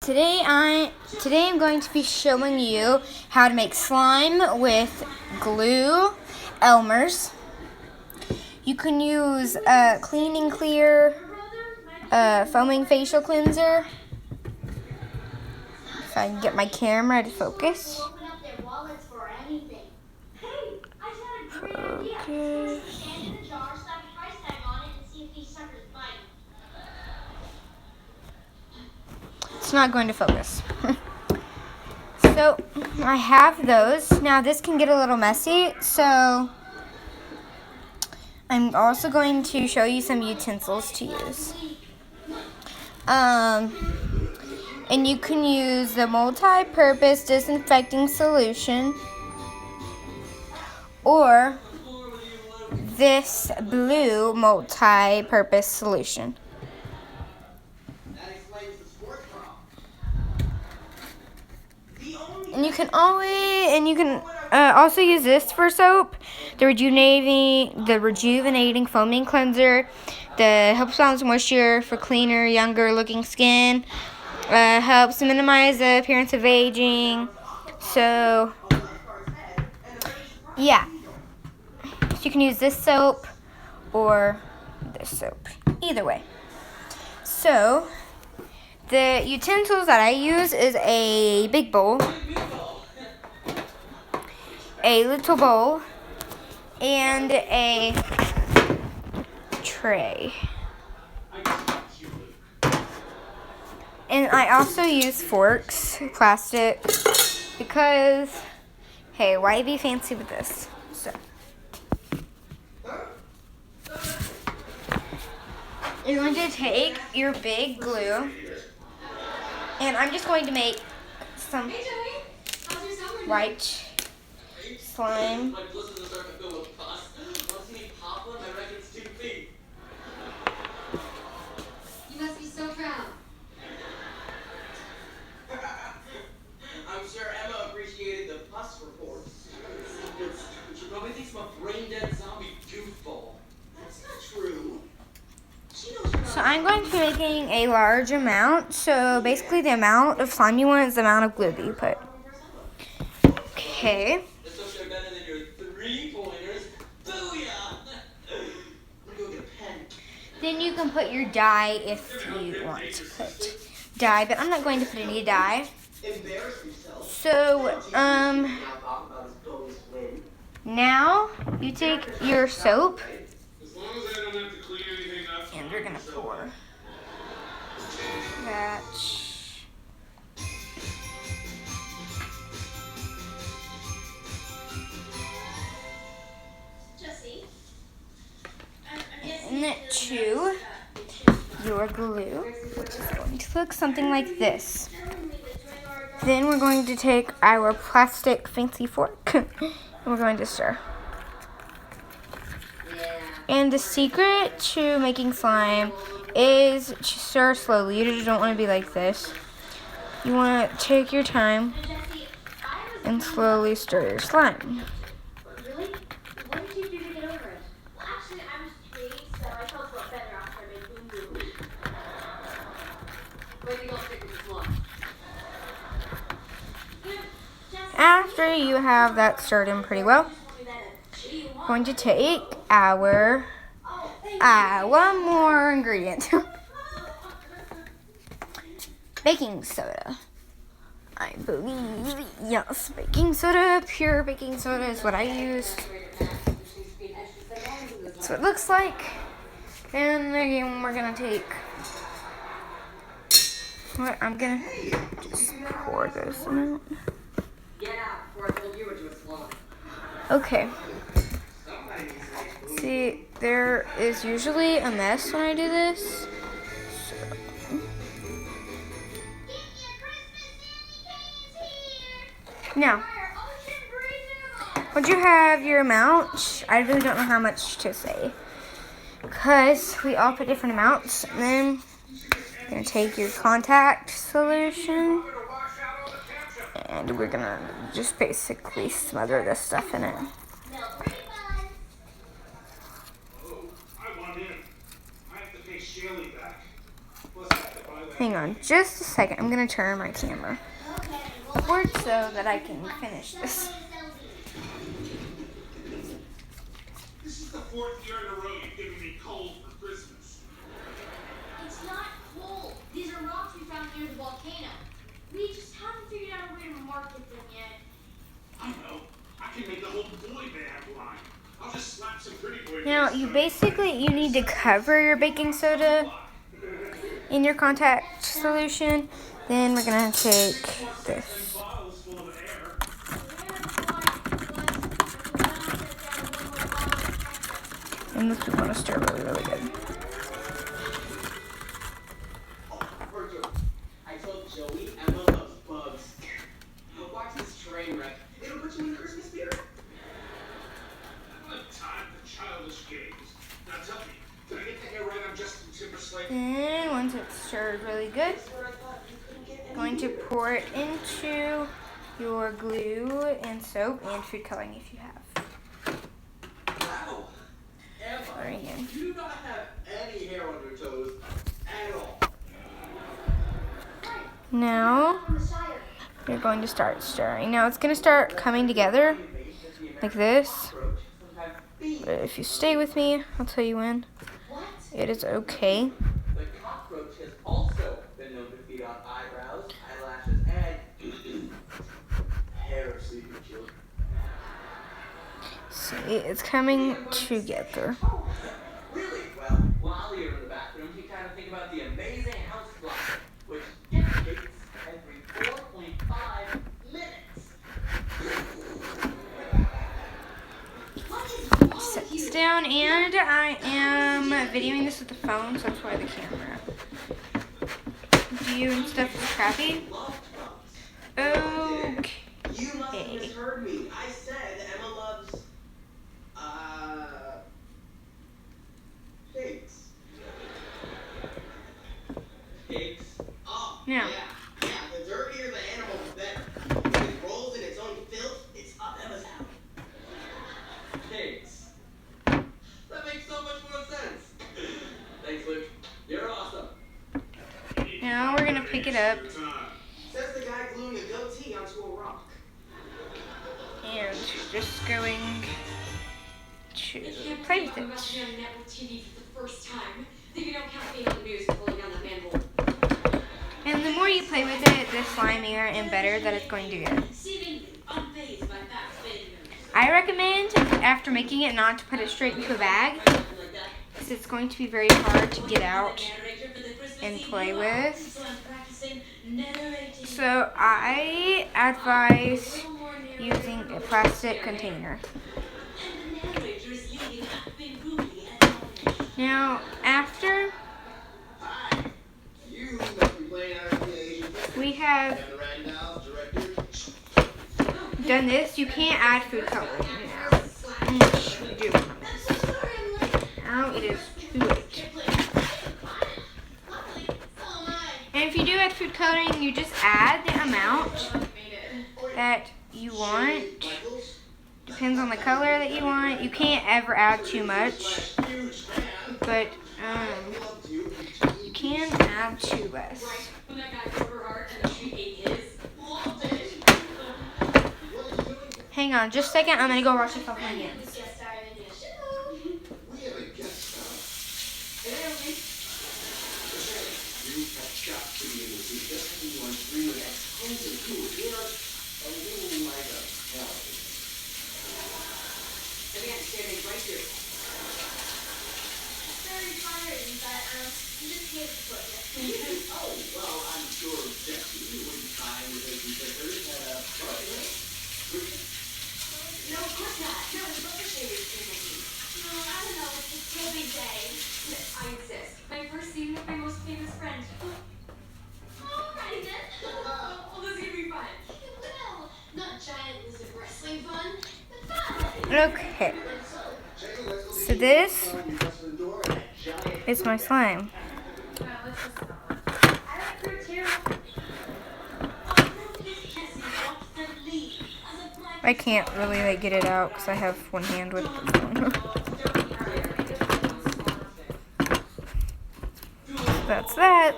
Today I'm going to be showing you how to make slime with glue, Elmer's. You can use Clean and Clear foaming facial cleanser. If I can get my camera to focus. Focus. It's not going to focus. So I have those. Now this can get a little messy, so I'm also going to show you some utensils to use. And you can use the multi-purpose disinfecting solution or this blue multi-purpose solution. And you can also use this for soap, the rejuvenating foaming cleanser that helps balance moisture for cleaner, younger looking skin. Helps minimize the appearance of aging. So yeah, so you can use this soap or this soap, either way. So the utensils that I use is a big bowl, a little bowl, and a tray. And I also use forks, plastic, because, hey, why be fancy with this? So you're going to take your big glue, and I'm just going to make some white slime. You must be so proud. I'm sure Emma appreciated the pus report. She probably thinks I'm a brain-dead zombie goofball. That's not true. So I'm going to be making a large amount. So basically the amount of slime you want is the amount of glue that you put. Okay. This looks better than your 3-pointers. Booyah! Let me go get a pen. Then you can put your dye if you want to put dye, but I'm not going to put any dye. So, now you take your soap and you're gonna pour that. Into your glue, which is going to look something like this. Then we're going to take our plastic fancy fork and we're going to stir. And the secret to making slime is to stir slowly. You just don't want to be like this. You want to take your time and slowly stir your slime. Really? What did you do to get over it? Well, actually, I was 3, so I felt a lot better after I made boom boom. Where do you go stick with this one? After you have that stirred in pretty well, we're going to take our one more ingredient. Baking soda. I believe, yes, baking soda, pure baking soda is what I use. That's what it looks like. And again, we're gonna take, I'm gonna just pour this amount. Okay. See, there is usually a mess when I do this. Now, once you have your amount, I really don't know how much to say, because we all put different amounts. And then you're going to take your contact solution, and we're going to just basically smother this stuff in it. I want in. I have to pay Shelly back. Plus I have to buy that Hang on just a second. I'm gonna turn my camera forward so that I can finish this. This is the 4th year in a row you've given me cold for Christmas. It's not coal. These are rocks we found near the volcano. We just haven't figured out a way to market them yet. I know. I can make the whole boy band line. I'll just slap some pretty boy. Now, you need to cover your baking soda in your contact solution. Then we're gonna take this. Bottles full of air. And this is gonna stir really, really good. Virgil, I told Joey Emma loves bugs. Watch this train wreck. It'll put you in the Christmas spirit. Time for childish games. Now tell me, did I get the hair right on Justin Timberlake? And once it's stirred really good, going to pour it into your glue and soap and food coloring if you have. Wow. Emma, Pouring in. you do not have any hair on your toes at all. Now you're going to start stirring. Now it's going to start coming together like this. But if you stay with me, I'll tell you when. It is okay. The cockroach has also been known to feed on eyebrows, eyelashes, and hair of sleeping children. See, it's coming together. Oh, really? Well, while you're in the bathroom, you kind of think about the amazing house clock, which indicates every 4.5 minutes. Set this down, and I am videoing this with the phone, so that's why the camera view and stuff is crappy. Okay. You must have misheard me. I said Emma loves, pigs. Pigs? Oh, Now. yeah. The dirtier the animal, the better. If it rolls in its own filth, it's up Emma's alley. Pigs. That makes so much more sense. Thanks, Luke. You're awesome. Now we're gonna pick it up Says the guy gluing a goatee onto a rock. and just going to play with I'm about it. to be on network TV for the first time. Think you don't count being on the news and pulling down that manhole. And the more you play with it, the slimier and better that it's going to get. Seemingly unfazed by facts fading. I recommend, after making it, not to put it straight into a bag, because it's going to be very hard to get out and play with. So I advise using a plastic container. Now, after Hi. You must be playing RPA. we have done this, you can't add food coloring now. Unless you do. Now it is too late. And if you do add food coloring, you just add the amount that you want. Depends on the color that you want. You can't ever add too much, but you can add too less. When that guy broke her heart and she ate his. Hang on, just a second. I'm gonna go watch the fucking again. We have a guest star. You have got to be able to see just who you want to bring with expensive food here and doing like a hell. I began to stare things right through. Very tiring, but I'm just here to put it. Oh, well, I'm sure Jesse wouldn't mind with those pictures at a party. No, of course not. No, it's not the shaving cream. No, I don't know. It's just a big day. I insist. My first scene with my most famous friend. Alrighty then. Oh, this is gonna be fun. Well, not giant is it wrestling fun, but fun. Okay. So this is my slime. I like fruit too. I can't really get it out because I have one hand with the phone. That's that.